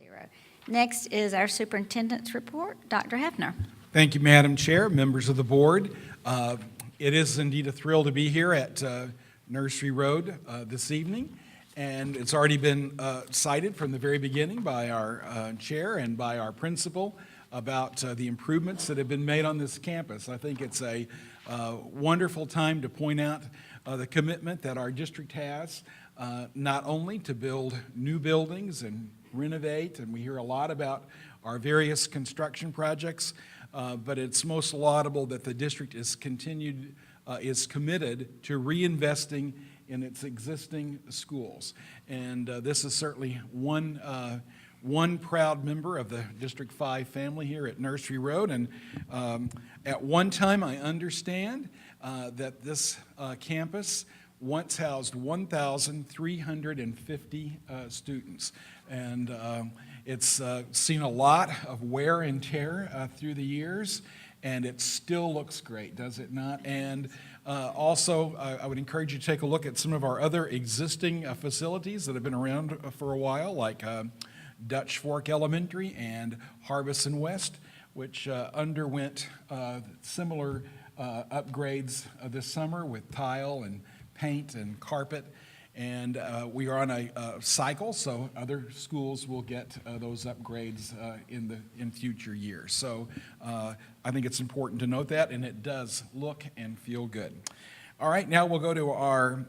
0. Next is our superintendent's report. Dr. Hefner. Thank you, Madam Chair, members of the board. It is indeed a thrill to be here at Nursery Road this evening, and it's already been cited from the very beginning by our chair and by our principal about the improvements that have been made on this campus. I think it's a wonderful time to point out the commitment that our district has, not only to build new buildings and renovate, and we hear a lot about our various construction projects, but it's most laudable that the district is committed to reinvesting in its existing schools. And this is certainly one proud member of the District 5 family here at Nursery Road. And at one time, I understand that this campus once housed 1,350 students. And it's seen a lot of wear and tear through the years, and it still looks great, does it not? And also, I would encourage you to take a look at some of our other existing facilities that have been around for a while, like Dutch Fork Elementary and Harbison West, which underwent similar upgrades this summer with tile and paint and carpet. And we are on a cycle, so other schools will get those upgrades in future years. So I think it's important to note that, and it does look and feel good. All right, now we'll go to our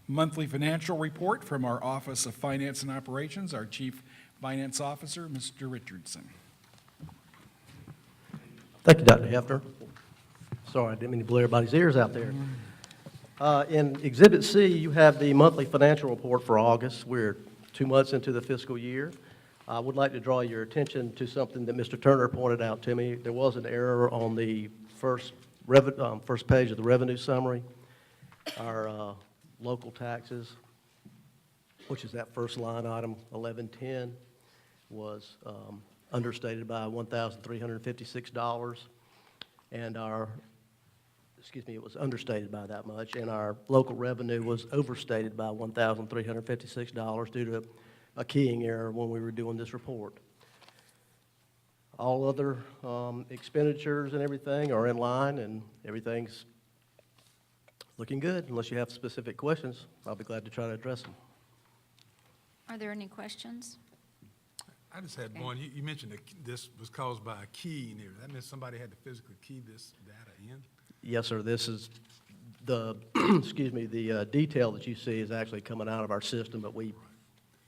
monthly financial report from our Office of Finance and Operations, our Chief Finance Officer, Mr. Richardson. Thank you, Dr. Hefner. Sorry, I didn't mean to blow everybody's ears out there. In Exhibit C, you have the monthly financial report for August. We're 2 months into the fiscal year. I would like to draw your attention to something that Mr. Turner pointed out to me. There was an error on the first page of the revenue summary. Our local taxes, which is that first line item, 1110, was understated by $1,356, and it was understated by that much, and our local revenue was overstated by $1,356 due to a keying error when we were doing this report. All other expenditures and everything are in line, and everything's looking good. Unless you have specific questions, I'll be glad to try to address them. Are there any questions? I just had one. You mentioned that this was caused by a key in there. That means somebody had to physically key this data in? Yes, sir. This is the, the detail that you see is actually coming out of our system, but we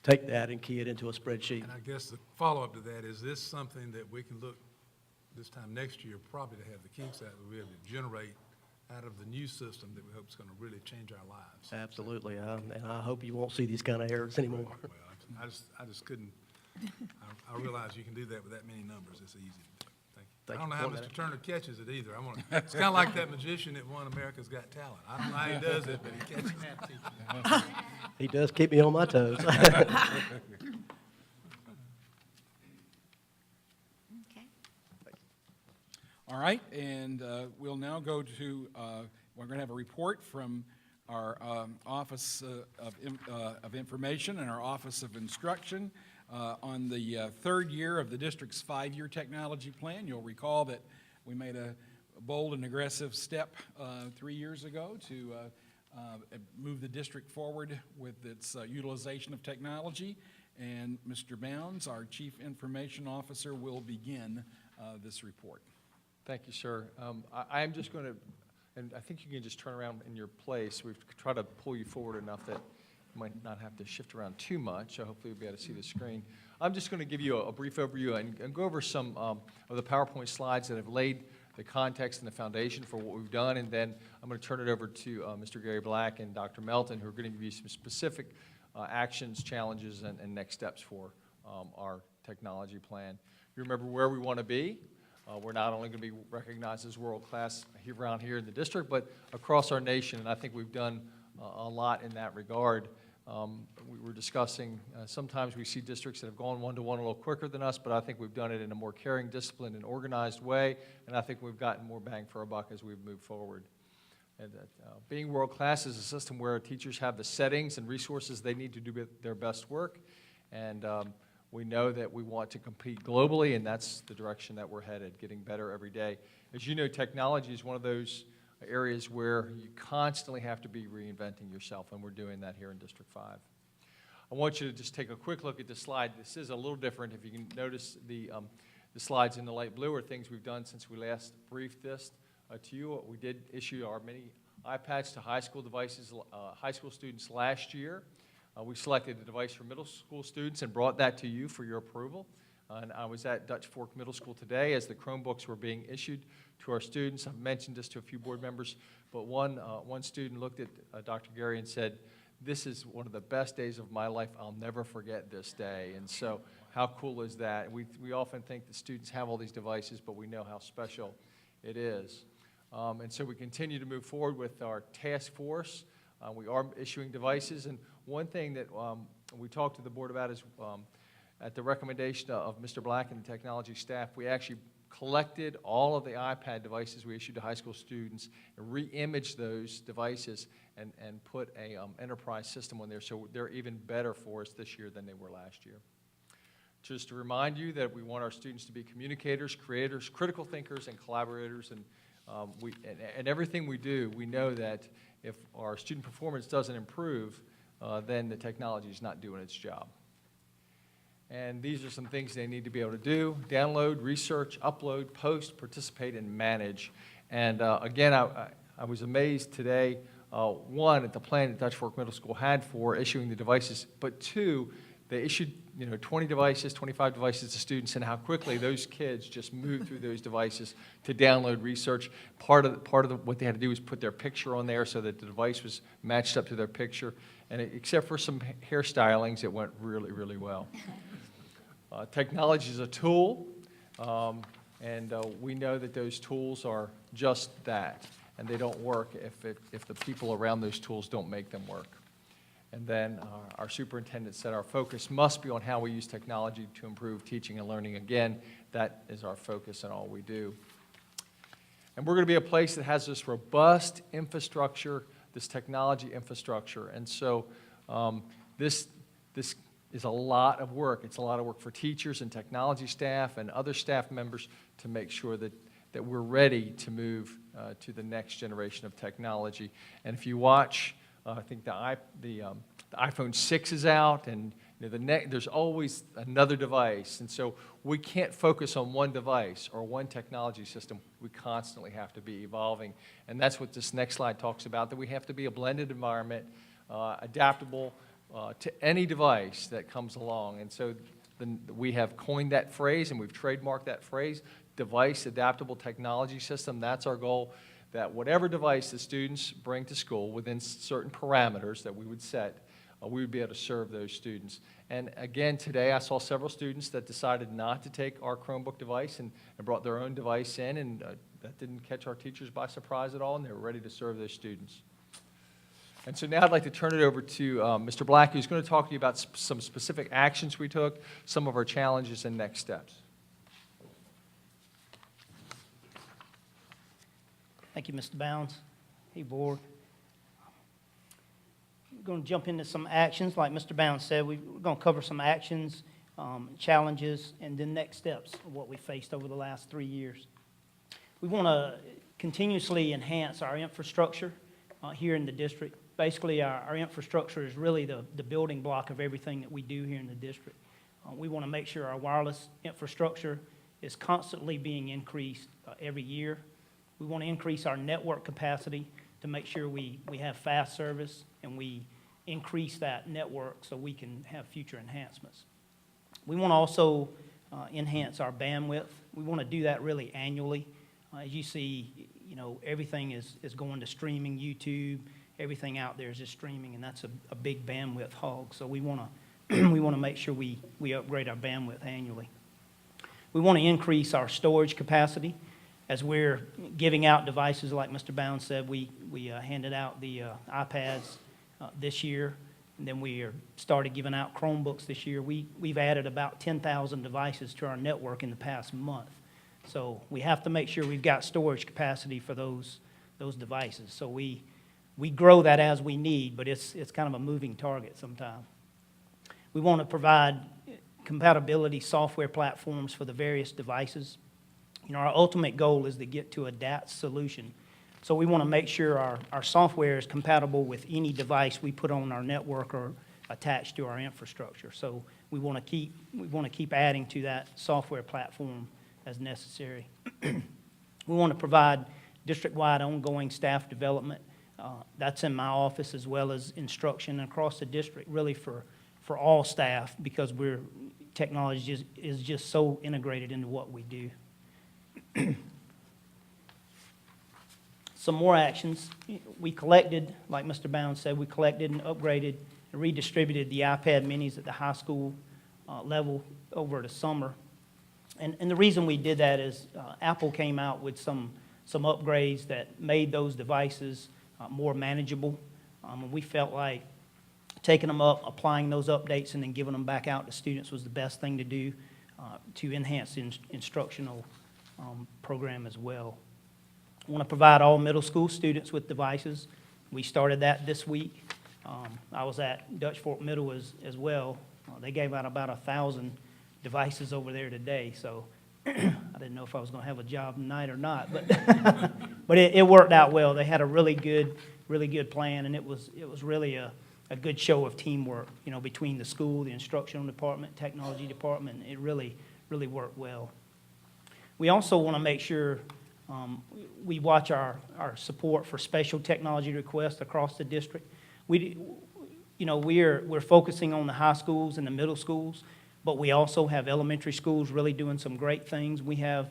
take that and key it into a spreadsheet. And I guess the follow-up to that, is this something that we can look this time next year, probably to have the kinks out, we'll be able to generate out of the new system that we hope is going to really change our lives? Absolutely. And I hope you won't see these kind of errors anymore. Well, I just couldn't, I realize you can do that with that many numbers. It's easy to do. I don't know how Mr. Turner catches it either. It's kind of like that magician that won America's Got Talent. I don't know how he does it, but he catches it. He does keep me on my toes. Okay. All right, and we'll now go to, we're going to have a report from our Office of Information and our Office of Instruction on the third year of the district's 5-year technology plan. You'll recall that we made a bold and aggressive step 3 years ago to move the district forward with its utilization of technology. And Mr. Bounds, our Chief Information Officer, will begin this report. Thank you, sir. I am just going to, and I think you can just turn around in your place. We've tried to pull you forward enough that you might not have to shift around too much, so hopefully you'll be able to see the screen. I'm just going to give you a brief overview and go over some of the PowerPoint slides that have laid the context and the foundation for what we've done, and then I'm going to turn it over to Mr. Gary Black and Dr. Melton, who are going to give you some specific actions, challenges, and next steps for our technology plan. You remember where we want to be. We're not only going to be recognized as world-class around here in the district, but across our nation, and I think we've done a lot in that regard. We were discussing, sometimes we see districts that have gone one-to-one a little quicker than us, but I think we've done it in a more caring, disciplined, and organized way, and I think we've gotten more bang for our buck as we've moved forward. And that being world-class is a system where teachers have the settings and resources they need to do their best work, and We know that we want to compete globally, and that's the direction that we're headed, getting better every day. As you know, technology is one of those areas where you constantly have to be reinventing yourself, and we're doing that here in District 5. I want you to just take a quick look at this slide. This is a little different. If you can notice, the slides in the light blue are things we've done since we last briefed this to you. We did issue our mini iPads to high school devices, high school students last year. We selected a device for middle school students and brought that to you for your approval. And I was at Dutch Fork Middle School today as the Chromebooks were being issued to our students. I've mentioned this to a few board members, but one student looked at Dr. Gary and said, "This is one of the best days of my life. I'll never forget this day." And so how cool is that? We often think that students have all these devices, but we know how special it is. And so we continue to move forward with our task force. We are issuing devices, and one thing that we talked to the board about is at the recommendation of Mr. Black and the technology staff, we actually collected all of the iPad devices we issued to high school students and re-imaged those devices and put a enterprise system on there, so they're even better for us this year than they were last year. Just to remind you that we want our students to be communicators, creators, critical thinkers, and collaborators, and everything we do, we know that if our student performance doesn't improve, then the technology is not doing its job. And these are some things they need to be able to do: download, research, upload, post, participate, and manage. And again, I was amazed today, one, at the plan that Dutch Fork Middle School had for issuing the devices, but two, they issued 20 devices, 25 devices to students, and how quickly those kids just moved through those devices to download, research. Part of what they had to do was put their picture on there so that the device was matched up to their picture. And except for some hairstylings, it went really, really well. Technology is a tool, and we know that those tools are just that, and they don't work if the people around those tools don't make them work. And then our superintendent said our focus must be on how we use technology to improve teaching and learning. Again, that is our focus in all we do. And we're going to be a place that has this robust infrastructure, this technology infrastructure. And so this is a lot of work. It's a lot of work for teachers and technology staff and other staff members to make sure that we're ready to move to the next generation of technology. And if you watch, I think the iPhone 6 is out, and there's always another device. And so we can't focus on one device or one technology system. We constantly have to be evolving. And that's what this next slide talks about, that we have to be a blended environment, adaptable to any device that comes along. And so we have coined that phrase, and we've trademarked that phrase, device adaptable technology system. That's our goal, that whatever device the students bring to school within certain parameters that we would set, we would be able to serve those students. And again, today I saw several students that decided not to take our Chromebook device and brought their own device in, and that didn't catch our teachers by surprise at all, and they were ready to serve those students. And so now I'd like to turn it over to Mr. Black, who's going to talk to you about some specific actions we took, some of our challenges and next steps. Thank you, Mr. Bounds. Hey, board. We're going to jump into some actions. Like Mr. Bounds said, we're going to cover some actions, challenges, and then next steps of what we faced over the last 3 years. We want to continuously enhance our infrastructure here in the district. Basically, our infrastructure is really the building block of everything that we do here in the district. We want to make sure our wireless infrastructure is constantly being increased every year. We want to increase our network capacity to make sure we have fast service, and we increase that network so we can have future enhancements. We want to also enhance our bandwidth. We want to do that really annually. As you see, everything is going to streaming, YouTube. Everything out there is just streaming, and that's a big bandwidth hog. So we want to make sure we upgrade our bandwidth annually. We want to increase our storage capacity. As we're giving out devices, like Mr. Bounds said, we handed out the iPads this year, and then we started giving out Chromebooks this year. We've added about 10,000 devices to our network in the past month. So we have to make sure we've got storage capacity for those devices. So we grow that as we need, but it's kind of a moving target sometimes. We want to provide compatibility software platforms for the various devices. You know, our ultimate goal is to get to a DAT solution. So we want to make sure our software is compatible with any device we put on our network or attached to our infrastructure. So we want to keep adding to that software platform as necessary. We want to provide district-wide ongoing staff development. That's in my office as well as instruction across the district, really for all staff, because technology is just so integrated into what we do. Some more actions. We collected, like Mr. Bounds said, we collected and upgraded and redistributed the iPad minis at the high school level over the summer. And the reason we did that is Apple came out with some upgrades that made those devices more manageable. And we felt like taking them up, applying those updates, and then giving them back out to students was the best thing to do to enhance the instructional program as well. I want to provide all middle school students with devices. We started that this week. I was at Dutch Fork Middle as well. They gave out about 1,000 devices over there today, so I didn't know if I was going to have a job tonight or not, but it worked out well. They had a really good plan, and it was really a good show of teamwork, you know, between the school, the instructional department, technology department. It really worked well. We also want to make sure we watch our support for special technology requests across the district. We're focusing on the high schools and the middle schools, but we also have elementary schools really doing some great things. We have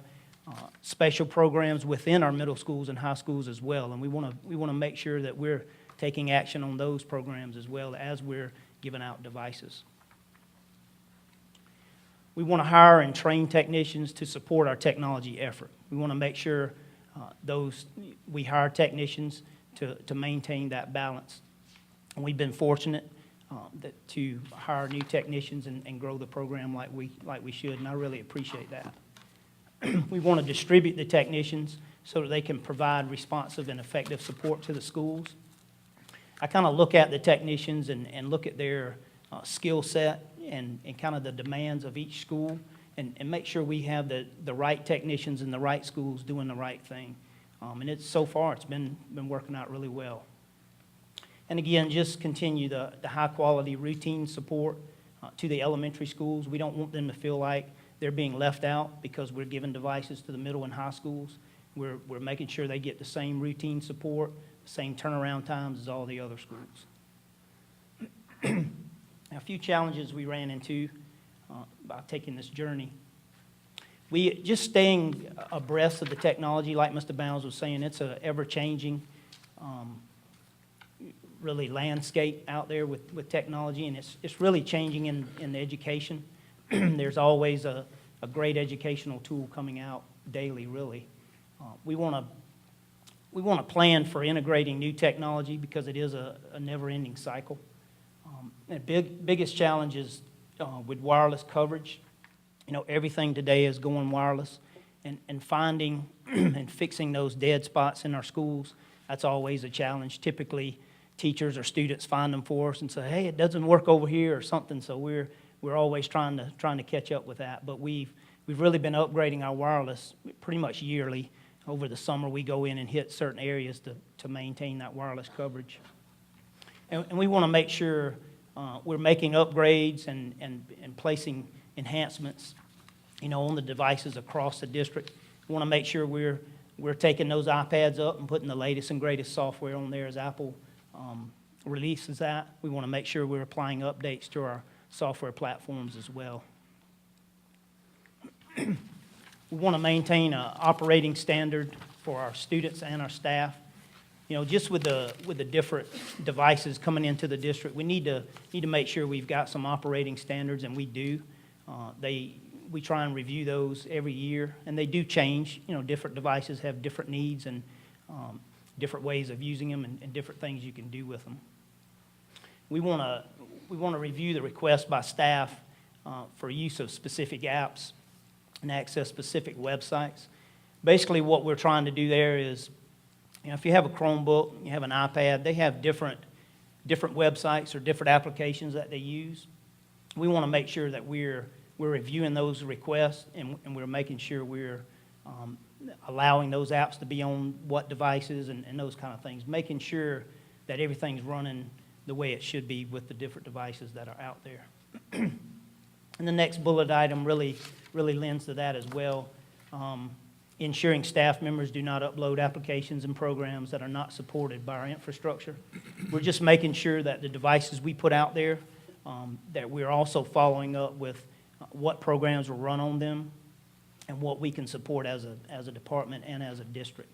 special programs within our middle schools and high schools as well, and we want to make sure that we're taking action on those programs as well as we're giving out devices. We want to hire and train technicians to support our technology effort. We want to make sure we hire technicians to maintain that balance. And we've been fortunate to hire new technicians and grow the program like we should, and I really appreciate that. We want to distribute the technicians so that they can provide responsive and effective support to the schools. I kind of look at the technicians and look at their skill set and kind of the demands of each school and make sure we have the right technicians in the right schools doing the right thing. And so far, it's been working out really well. And again, just continue the high-quality routine support to the elementary schools. We don't want them to feel like they're being left out because we're giving devices to the middle and high schools. We're making sure they get the same routine support, the same turnaround times as all the other schools. A few challenges we ran into by taking this journey. We just staying abreast of the technology, like Mr. Bounds was saying, it's an ever-changing really landscape out there with technology, and it's really changing in the education. There's always a great educational tool coming out daily, really. We want to plan for integrating new technology because it is a never-ending cycle. And biggest challenge is with wireless coverage. You know, everything today is going wireless, and finding and fixing those dead spots in our schools, that's always a challenge. Typically, teachers or students find them for us and say, hey, it doesn't work over here or something, so we're always trying to catch up with that. But we've really been upgrading our wireless pretty much yearly. Over the summer, we go in and hit certain areas to maintain that wireless coverage. And we want to make sure we're making upgrades and placing enhancements, you know, on the devices across the district. We want to make sure we're taking those iPads up and putting the latest and greatest software on there as Apple releases that. We want to make sure we're applying updates to our software platforms as well. We want to maintain an operating standard for our students and our staff. You know, just with the different devices coming into the district, we need to make sure we've got some operating standards, and we do. We try and review those every year, and they do change. You know, different devices have different needs and different ways of using them and different things you can do with them. We want to review the request by staff for use of specific apps and access specific websites. Basically, what we're trying to do there is, you know, if you have a Chromebook, you have an iPad, they have different websites or different applications that they use. We want to make sure that we're we're reviewing those requests, and we're making sure we're allowing those apps to be on what devices and those kind of things, making sure that everything's running the way it should be with the different devices that are out there. And the next bullet item really lends to that as well. Ensuring staff members do not upload applications and programs that are not supported by our infrastructure. We're just making sure that the devices we put out there, that we're also following up with what programs will run on them and what we can support as a department and as a district.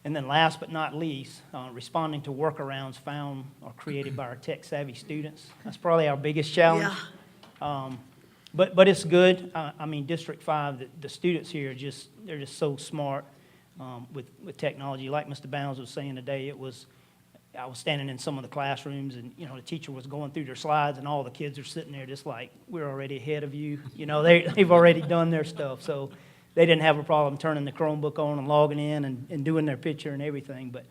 And then last but not least, responding to workarounds found or created by our tech-savvy students. That's probably our biggest challenge. But it's good. I mean, District 5, the students here they're just so smart with technology. Like Mr. Bounds was saying today, I was standing in some of the classrooms, and, the teacher was going through their slides, and all the kids are sitting there just like, we're already ahead of you. They've already done their stuff. So they didn't have a problem turning the Chromebook on and logging in and doing their picture and everything. But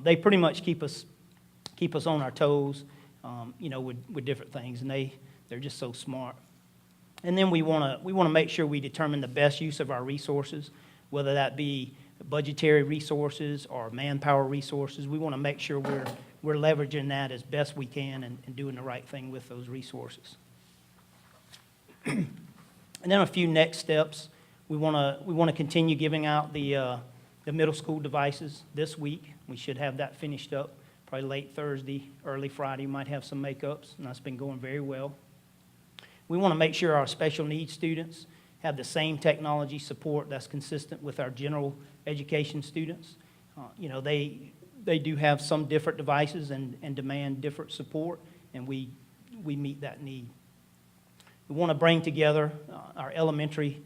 they pretty much keep us on our toes, with different things, and they're just so smart. And then we want to make sure we determine the best use of our resources, whether that be budgetary resources or manpower resources. We want to make sure we're leveraging that as best we can and doing the right thing with those resources. And then a few next steps. We want to continue giving out the middle school devices this week. We should have that finished up probably late Thursday, early Friday. We might have some makeups, and that's been going very well. We want to make sure our special needs students have the same technology support that's consistent with our general education students. They do have some different devices and demand different support, and we meet that need. We want to bring together our elementary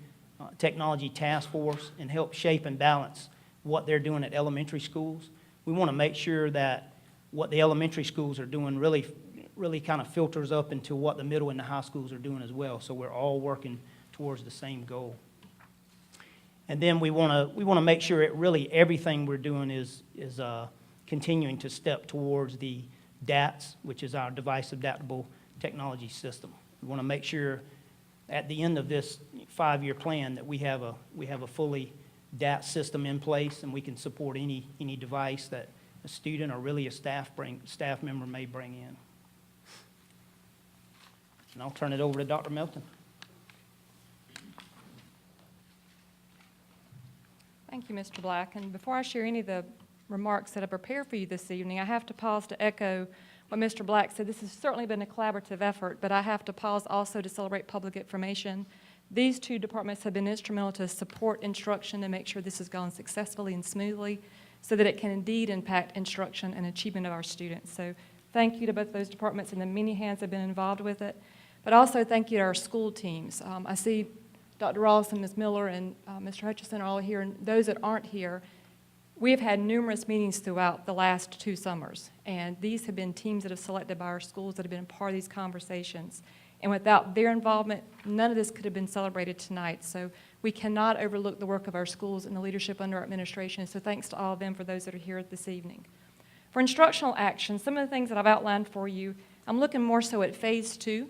technology task force and help shape and balance what they're doing at elementary schools. We want to make sure that what the elementary schools are doing really kind of filters up into what the middle and the high schools are doing as well. So we're all working towards the same goal. And then we want to make sure everything we're doing is continuing to step towards the DATS, which is our Device Adaptable Technology System. We want to make sure at the end of this 5-year plan that we have a fully DATS system in place, and we can support any device that a student or really a staff member may bring in. And I'll turn it over to Dr. Melton. Thank you, Mr. Black. And before I share any of the remarks that I prepared for you this evening, I have to pause to echo what Mr. Black said. This has certainly been a collaborative effort, but I have to pause also to celebrate public information. These two departments have been instrumental to support instruction and make sure this has gone successfully and smoothly so that it can indeed impact instruction and achievement of our students. So thank you to both those departments and the many hands that have been involved with it. But also thank you to our school teams. I see Dr. Ross and Ms. Miller and Mr. Hutchison are all here, and those that aren't here, we have had numerous meetings throughout the last 2 summers, and these have been teams that have selected by our schools that have been a part of these conversations. And without their involvement, none of this could have been celebrated tonight. So we cannot overlook the work of our schools and the leadership under our administration. So thanks to all of them for those that are here this evening. For instructional action, some of the things that I've outlined for you, I'm looking more so at phase 2.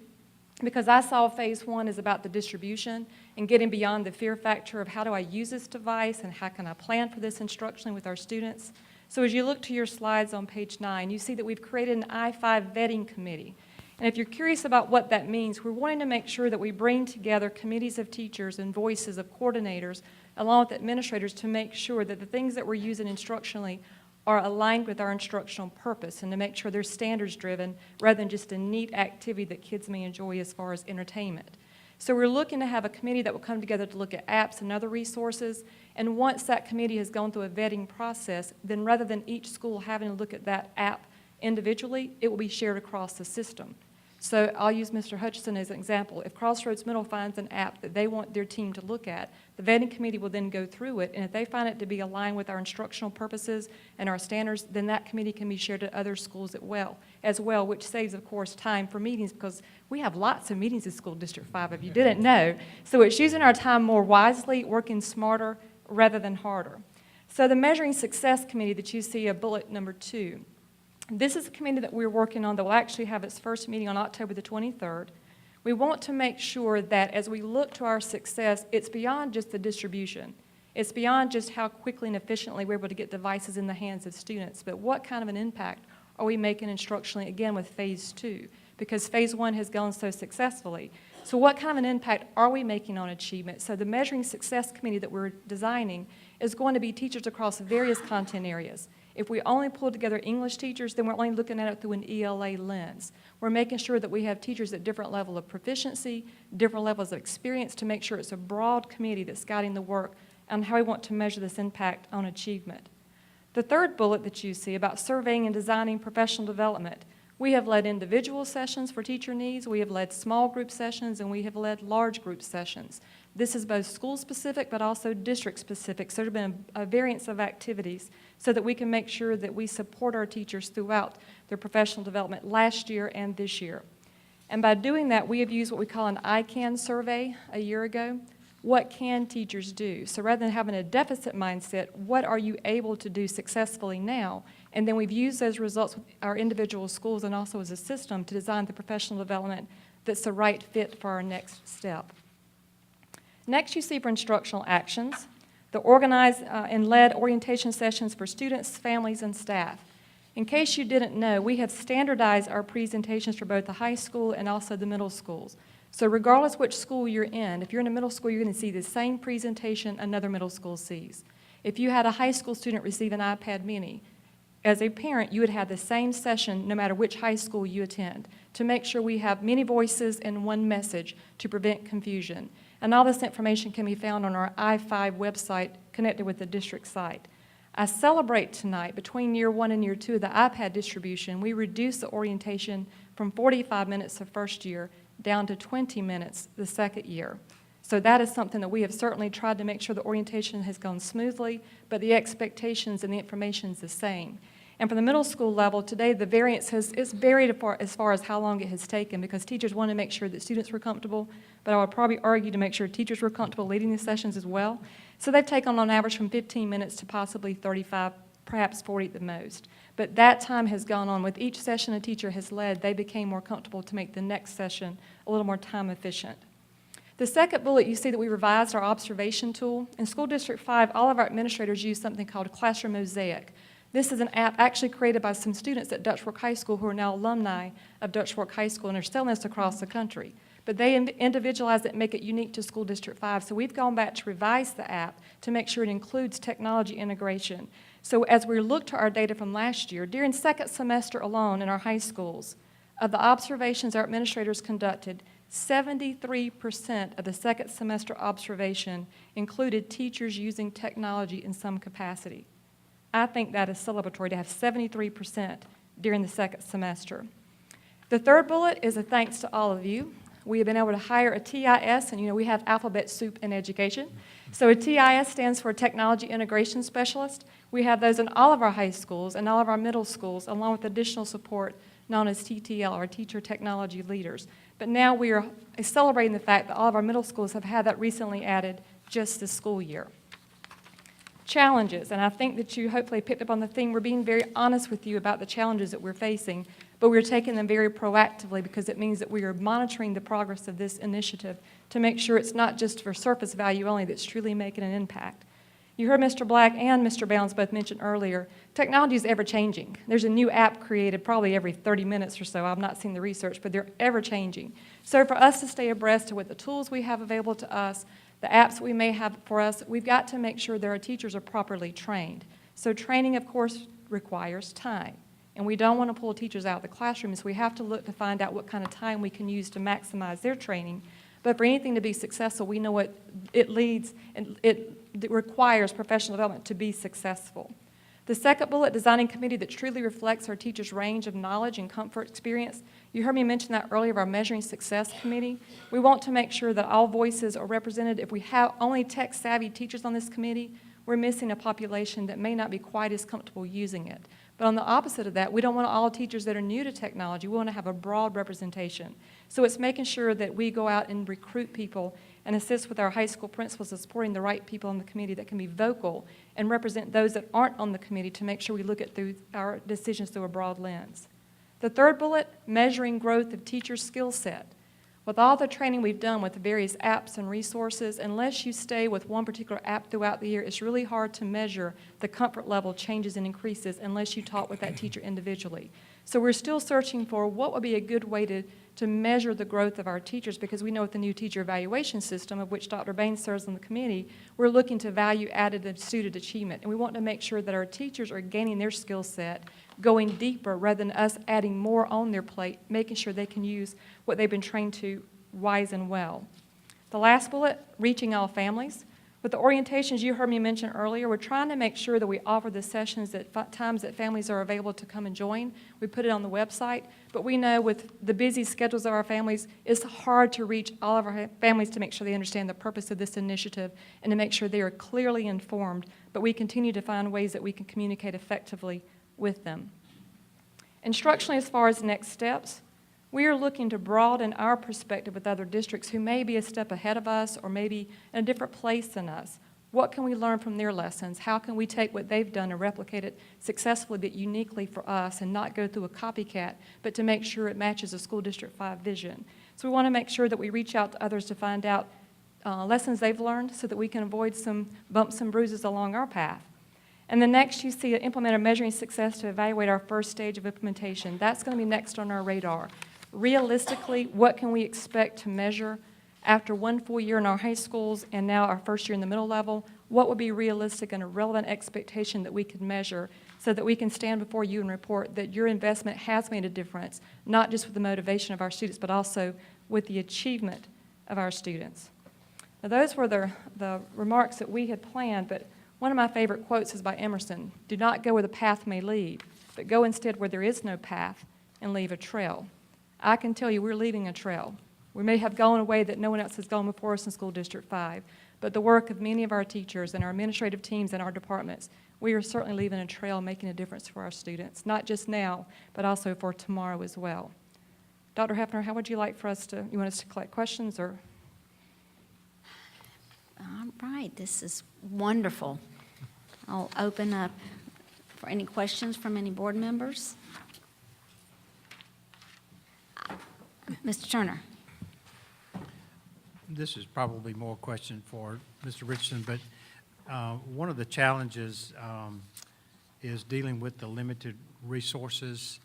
Because I saw phase 1 is about the distribution and getting beyond the fear factor of how do I use this device and how can I plan for this instructionally with our students. So as you look to your slides on page 9, you see that we've created an I-5 vetting committee. And if you're curious about what that means, we're wanting to make sure that we bring together committees of teachers and voices of coordinators along with administrators to make sure that the things that we're using instructionally are aligned with our instructional purpose and to make sure they're standards driven rather than just a neat activity that kids may enjoy as far as entertainment. So we're looking to have a committee that will come together to look at apps and other resources, and once that committee has gone through a vetting process, then rather than each school having to look at that app individually, it will be shared across the system. So I'll use Mr. Hutchison as an example. If Crossroads Middle finds an app that they want their team to look at, the vetting committee will then go through it, and if they find it to be aligned with our instructional purposes and our standards, then that committee can be shared to other schools as well, which saves, of course, time for meetings because we have lots of meetings in School District 5, if you didn't know. So it's using our time more wisely, working smarter rather than harder. So the Measuring Success Committee that you see, bullet number 2, this is a committee that we're working on that will actually have its first meeting on October the 23rd. We want to make sure that as we look to our success, it's beyond just the distribution. It's beyond just how quickly and efficiently we're able to get devices in the hands of students, but what kind of an impact are we making instructionally, again, with Phase 2? Because Phase 1 has gone so successfully. So what kind of an impact are we making on achievement? So the Measuring Success Committee that we're designing is going to be teachers across various content areas. If we only pull together English teachers, then we're only looking at it through an ELA lens. We're making sure that we have teachers at different levels of proficiency, different levels of experience to make sure it's a broad committee that's guiding the work on how we want to measure this impact on achievement. The third bullet that you see about surveying and designing professional development, we have led individual sessions for teacher needs, we have led small group sessions, and we have led large group sessions. This is both school-specific but also district-specific, so there have been a variance of activities so that we can make sure that we support our teachers throughout their professional development last year and this year. And by doing that, we have used what we call an I-CAN survey a year ago. What can teachers do? So rather than having a deficit mindset, what are you able to do successfully now? And then we've used those results with our individual schools and also as a system to design the professional development that's the right fit for our next step. Next, you see for instructional actions, the organized and led orientation sessions for students, families, and staff. In case you didn't know, we have standardized our presentations for both the high school and also the middle schools. So regardless which school you're in, if you're in a middle school, you're going to see the same presentation another middle school sees. If you had a high school student receive an iPad mini, as a parent, you would have the same session no matter which high school you attend to make sure we have many voices and one message to prevent confusion. And all this information can be found on our I-5 website connected with the district site. I celebrate tonight, between year 1 and year 2 of the iPad distribution, we reduced the orientation from 45 minutes the first year down to 20 minutes the second year. So that is something that we have certainly tried to make sure the orientation has gone smoothly, but the expectations and the information is the same. And for the middle school level, today the variance is varied as far as how long it has taken because teachers want to make sure that students were comfortable, but I would probably argue to make sure teachers were comfortable leading these sessions as well. So they've taken on average from 15 minutes to possibly 35, perhaps 40 at the most. But that time has gone on. With each session a teacher has led, they became more comfortable to make the next session a little more time efficient. The second bullet, you see that we revised our observation tool. In School District 5, all of our administrators use something called Classroom Mosaic. This is an app actually created by some students at Dutch Fork High School who are now alumni of Dutch Fork High School and are selling this across the country. But they individualize it and make it unique to School District 5. So we've gone back to revise the app to make sure it includes technology integration. So as we look to our data from last year, during second semester alone in our high schools, of the observations our administrators conducted, 73% of the second semester observation included teachers using technology in some capacity. I think that is celebratory to have 73% during the second semester. The third bullet is a thanks to all of you. We have been able to hire a TIS, and you know we have alphabet soup in education. So a TIS stands for Technology Integration Specialist. We have those in all of our high schools and all of our middle schools, along with additional support known as TTL, or Teacher Technology Leaders. But now we are celebrating the fact that all of our middle schools have had that recently added just this school year. Challenges, and I think that you hopefully picked up on the theme. We're being very honest with you about the challenges that we're facing, but we're taking them very proactively because it means that we are monitoring the progress of this initiative to make sure it's not just for surface value only, that's truly making an impact. You heard Mr. Black and Mr. Bounds both mention earlier, technology is ever-changing. There's a new app created probably every 30 minutes or so. I've not seen the research, but they're ever-changing. So for us to stay abreast of what the tools we have available to us, the apps we may have for us, we've got to make sure that our teachers are properly trained. So training, of course, requires time. And we don't want to pull teachers out of the classroom, so we have to look to find out what kind of time we can use to maximize their training. But for anything to be successful, we know what it leads, and it requires professional development to be successful. The second bullet, designing committee that truly reflects our teachers' range of knowledge and comfort experience. You heard me mention that earlier of our Measuring Success Committee. We want to make sure that all voices are represented. If we have only tech-savvy teachers on this committee, we're missing a population that may not be quite as comfortable using it. But on the opposite of that, we don't want all teachers that are new to technology. We want to have a broad representation. So it's making sure that we go out and recruit people and assist with our high school principals in supporting the right people on the committee that can be vocal and represent those that aren't on the committee to make sure we look at through our decisions through a broad lens. The third bullet, measuring growth of teachers' skill set. With all the training we've done with the various apps and resources, unless you stay with one particular app throughout the year, it's really hard to measure the comfort level changes and increases unless you talk with that teacher individually. So we're still searching for what would be a good way to measure the growth of our teachers, because we know with the new teacher evaluation system, of which Dr. Baines serves on the committee, we're looking to value added and student achievement. And we want to make sure that our teachers are gaining their skill set, going deeper rather than us adding more on their plate, making sure they can use what they've been trained to wise and well. The last bullet, reaching all families. With the orientations you heard me mention earlier, we're trying to make sure that we offer the sessions at times that families are available to come and join. We put it on the website, but we know with the busy schedules of our families, it's hard to reach all of our families to make sure they understand the purpose of this initiative and to make sure they are clearly informed, but we continue to find ways that we can communicate effectively with them. Instructionally, as far as next steps, we are looking to broaden our perspective with other districts who may be a step ahead of us or maybe in a different place than us. What can we learn from their lessons? How can we take what they've done and replicate it successfully but uniquely for us and not go through a copycat, but to make sure it matches a School District 5 vision? So we want to make sure that we reach out to others to find out lessons they've learned so that we can avoid some bumps and bruises along our path. And then next, you see implement a measuring success to evaluate our first stage of implementation. That's going to be next on our radar. Realistically, what can we expect to measure after one full year in our high schools and now our first year in the middle level? What would be realistic and a relevant expectation that we could measure so that we can stand before you and report that your investment has made a difference, not just with the motivation of our students, but also with the achievement of our students? Now, those were the remarks that we had planned, but one of my favorite quotes is by Emerson: "Do not go where the path may lead, but go instead where there is no path and leave a trail." I can tell you we're leaving a trail. We may have gone a way that no one else has gone before us in School District 5, but the work of many of our teachers and our administrative teams and our departments, we are certainly leaving a trail, making a difference for our students, not just now, but also for tomorrow as well. Dr. Hefner, how would you like for us to, you want us to collect questions or? All right, this is wonderful. I'll open up for any questions from any board members. Mr. Turner. This is probably more a question for Mr. Richardson, but one of the challenges is dealing with the limited resources,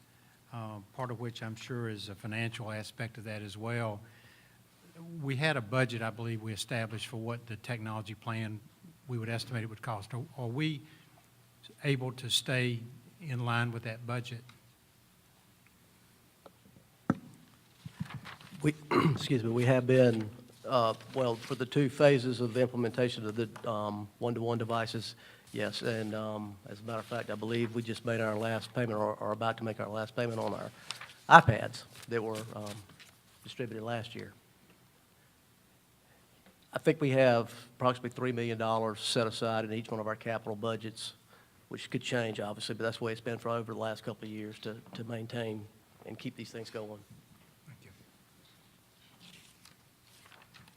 part of which I'm sure is a financial aspect of that as well. We had a budget, I believe, we established for what the technology plan we would estimate it would cost. Are we able to stay in line with that budget? Excuse me, we have been, well, for the 2 phases of the implementation of the one-to-one devices, yes. And as a matter of fact, I believe we just made our last payment or are about to make our last payment on our iPads that were distributed last year. I think we have approximately $3 million set aside in each one of our capital budgets, which could change, obviously, but that's the way it's been for over the last couple of years to maintain and keep these things going.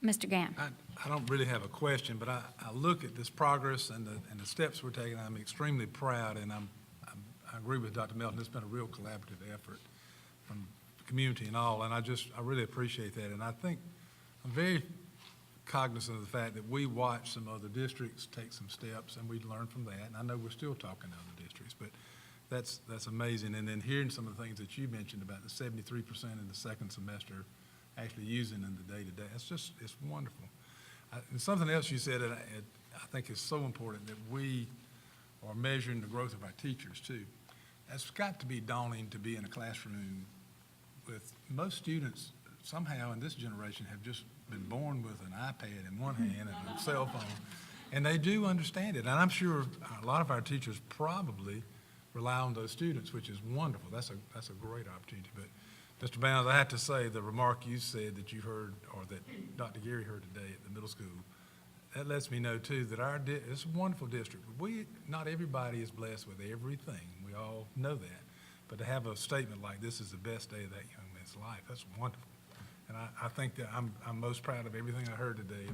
Mr. Gann. I don't really have a question, but I look at this progress and the steps we're taking. I'm extremely proud, and I agree with Dr. Melton. It's been a real collaborative effort from the community and all, and I really appreciate that. And I think I'm very cognizant of the fact that we watch some other districts take some steps, and we learn from that. And I know we're still talking to other districts, but that's amazing. And then hearing some of the things that you mentioned about the 73% in the second semester actually using in the day-to-day. It's wonderful. And something else you said that I think is so important, that we are measuring the growth of our teachers too. It's got to be daunting to be in a classroom with most students somehow in this generation have just been born with an iPad in one hand and a cell phone, and they do understand it. And I'm sure a lot of our teachers probably rely on those students, which is wonderful. That's a great opportunity. But Mr. Bounds, I have to say, the remark you said that you heard, or that Dr. Geary heard today at the middle school, that lets me know, too, that it's a wonderful district. Not everybody is blessed with everything. We all know that. But to have a statement like this is the best day of that young man's life, that's wonderful. And I think that I'm most proud of everything I heard today,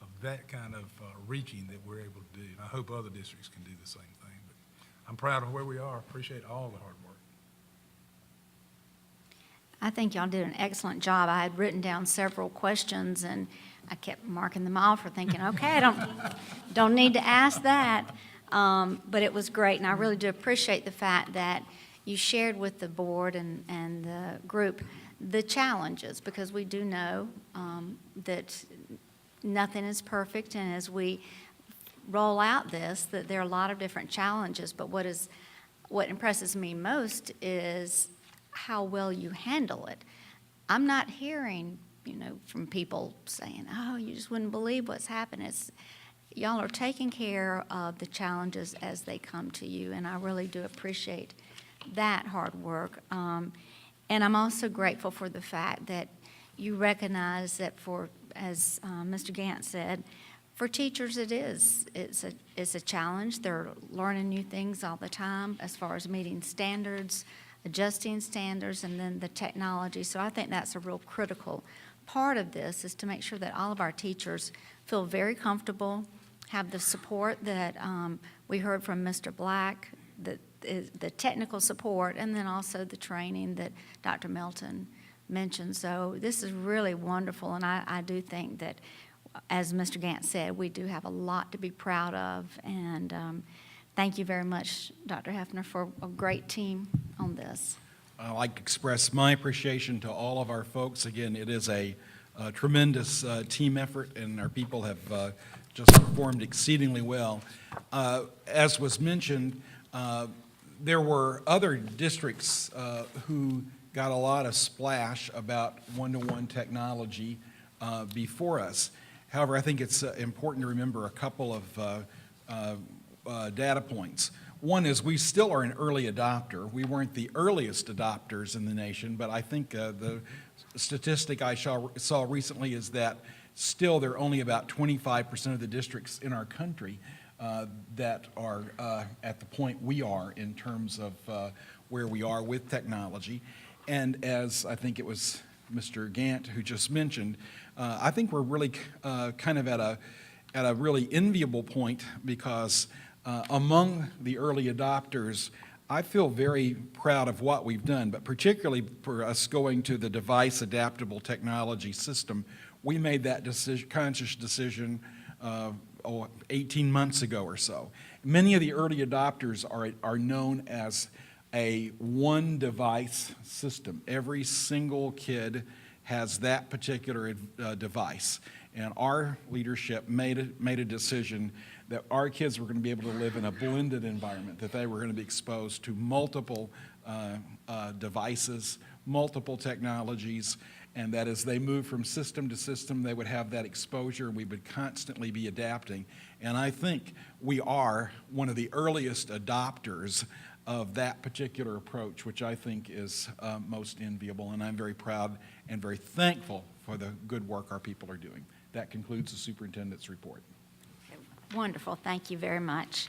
of that kind of reaching that we're able to do. And I hope other districts can do the same thing. But I'm proud of where we are. Appreciate all the hard work. I think y'all did an excellent job. I had written down several questions, and I kept marking them off or thinking, okay, I don't need to ask that. But it was great, and I really do appreciate the fact that you shared with the board and the group the challenges, because we do know that nothing is perfect, and as we roll out this, that there are a lot of different challenges, but what impresses me most is how well you handle it. I'm not hearing, from people saying, oh, you just wouldn't believe what's happened. Y'all are taking care of the challenges as they come to you, and I really do appreciate that hard work. And I'm also grateful for the fact that you recognize that as Mr. Gant said, for teachers it's a challenge. They're learning new things all the time as far as meeting standards, adjusting standards, and then the technology. So I think that's a real critical part of this, is to make sure that all of our teachers feel very comfortable, have the support that we heard from Mr. Black, the technical support, and then also the training that Dr. Melton mentioned. So this is really wonderful, and I do think that, as Mr. Gant said, we do have a lot to be proud of, and thank you very much, Dr. Hefner, for a great team on this. I'd like to express my appreciation to all of our folks. Again, it is a tremendous team effort, and our people have just performed exceedingly well. As was mentioned, there were other districts who got a lot of splash about one-to-one technology before us. However, I think it's important to remember a couple of data points. One is we still are an early adopter. We weren't the earliest adopters in the nation, but I think the statistic I saw recently is that still there are only about 25% of the districts in our country that are at the point we are in terms of where we are with technology. And as I think it was Mr. Gant who just mentioned, I think we're really kind of at a really enviable point, because among the early adopters, I feel very proud of what we've done, but particularly for us going to the device adaptable technology system. We made that conscious decision 18 months ago or so. Many of the early adopters are known as a one device system. Every single kid has that particular device. And our leadership made a decision that our kids were going to be able to live in a blended environment, that they were going to be exposed to multiple devices, multiple technologies, and that as they move from system to system, they would have that exposure, and we would constantly be adapting. And I think we are one of the earliest adopters of that particular approach, which I think is most enviable, and I'm very proud and very thankful for the good work our people are doing. That concludes the superintendent's report. Wonderful. Thank you very much.